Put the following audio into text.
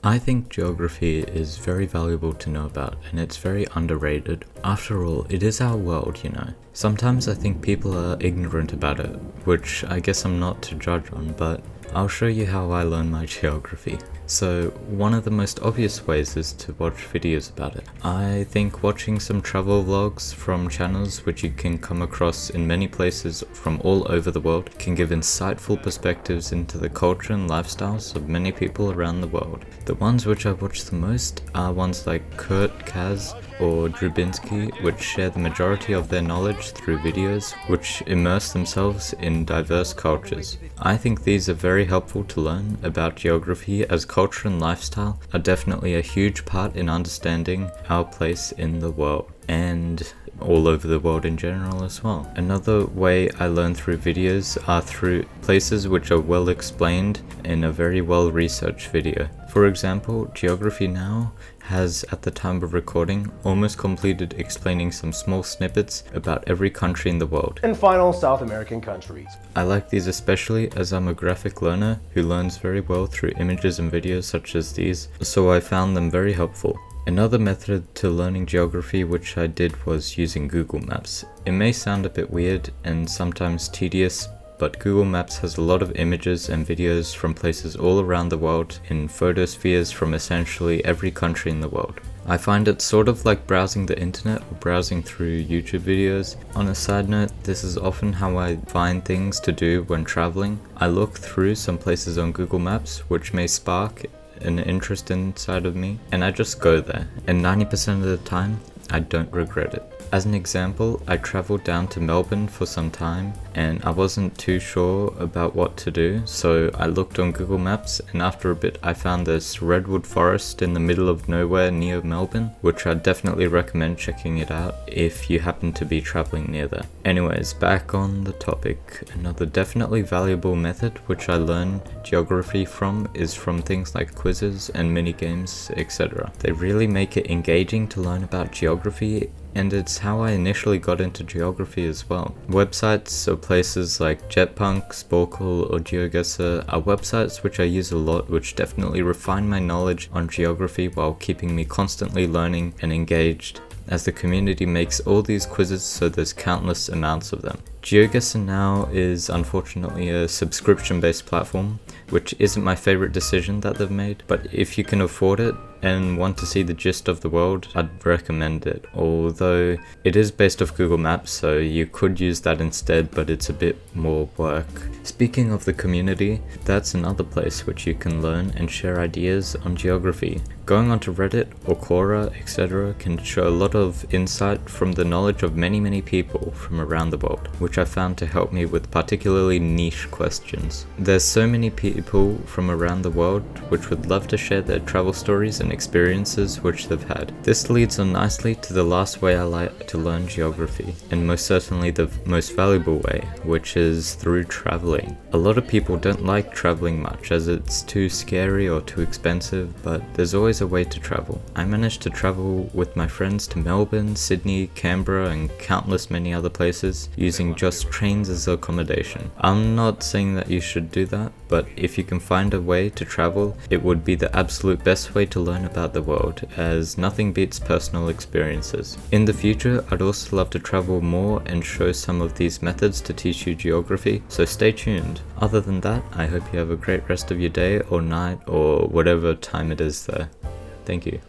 I think geography is very valuable to know about, and it's very underrated. After all, it is our world, you know. Sometimes I think people are ignorant about it, which I guess I'm not to judge on, but I'll show you how I learn my geography. So, one of the most obvious ways is to watch videos about it. I think watching some travel vlogs from channels which you can come across in many places from all over the world can give insightful perspectives into the culture and lifestyles of many people around the world. The ones which I watch the most are ones like Kurt Kaz or Drubinski, which share the majority of their knowledge through videos which immerse themselves in diverse cultures. I think these are very helpful to learn about geography, as culture and lifestyle are definitely a huge part in understanding our place in the world and all over the world in general as well. Another way I learn through videos are through places which are well explained in a very well researched video. For example, Geography Now has, at the time of recording, almost completed explaining some small snippets about every country in the world. And final, South American countries. I like these especially as I'm a graphic learner who learns very well through images and videos such as these, so I found them very helpful. Another method to learning geography which I did was using Google Maps. It may sound a bit weird and sometimes tedious, but Google Maps has a lot of images and videos from places all around the world in photospheres from essentially every country in the world. I find it sort of like browsing the internet or browsing through YouTube videos. On a side note, this is often how I find things to do when traveling. I look through some places on Google Maps which may spark an interest inside of me, and I just go there, and 90% of the time I don't regret it. As an example, I traveled down to Melbourne for some time and I wasn't too sure about what to do, so I looked on Google Maps, and after a bit I found this redwood forest in the middle of nowhere near Melbourne, which I'd definitely recommend checking it out if you happen to be traveling near there. Anyways, back on the topic, another definitely valuable method which I learn geography from is from things like quizzes and mini games, etc. They really make it engaging to learn about geography, and it's how I initially got into geography as well. Websites or places like Jetpunk, Sporkle or GeoGuessr are websites which I use a lot, which definitely refine my knowledge on geography while keeping me constantly learning and engaged, as the community makes all these quizzes, so there's countless amounts of them. GeoGuessr Now is unfortunately a subscription-based platform, which isn't my favorite decision that they've made, but if you can afford it and want to see the gist of the world, I'd recommend it. Although it is based off Google Maps, so you could use that instead, but it's a bit more work. Speaking of the community, that's another place which you can learn and share ideas on geography. Going onto Reddit or Quora, etc. can show a lot of insight from the knowledge of many people from around the world, which I found to help me with particularly niche questions. There's so many people from around the world which would love to share their travel stories and experiences which they've had. This leads on nicely to the last way I like to learn geography, and most certainly the most valuable way, which is through traveling. A lot of people don't like traveling much as it's too scary or too expensive, but there's always a way to travel. I managed to travel with my friends to Melbourne, Sydney, Canberra and countless many other places using just trains as accommodation. I'm not saying that you should do that, but if you can find a way to travel, it would be the absolute best way to learn about the world, as nothing beats personal experiences. In the future, I'd also love to travel more and show some of these methods to teach you geography, so stay tuned. Other than that, I hope you have a great rest of your day or night or whatever time it is there. Thank you.